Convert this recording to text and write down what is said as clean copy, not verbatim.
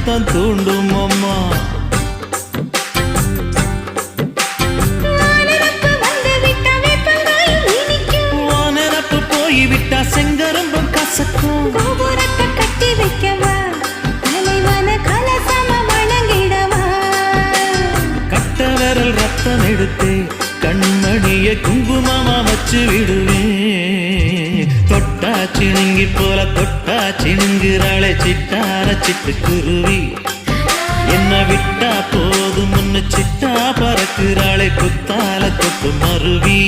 ரத்தம் தூண்டும் அம்மா. வானரப்பு போய்விட்டா செங்கரும்பும் கசக்கும். கோபுரத்தை கட்டி வைக்கவா, தலைவன கலசம வணங்கிடவா. கட்ட விரல் ரத்தம் எடுத்து கண்மணிய குங்குமமா வச்சு விடுவேன். தொட்டா சிணுங்கி போல தொட்டா சிணுங்குறாளே சிட்டார சிட்டுக்குருவி. என்ன விட்டா போதும் முன்னு சிட்டா பறக்குறாளே குத்தால தொட்டு மருவி.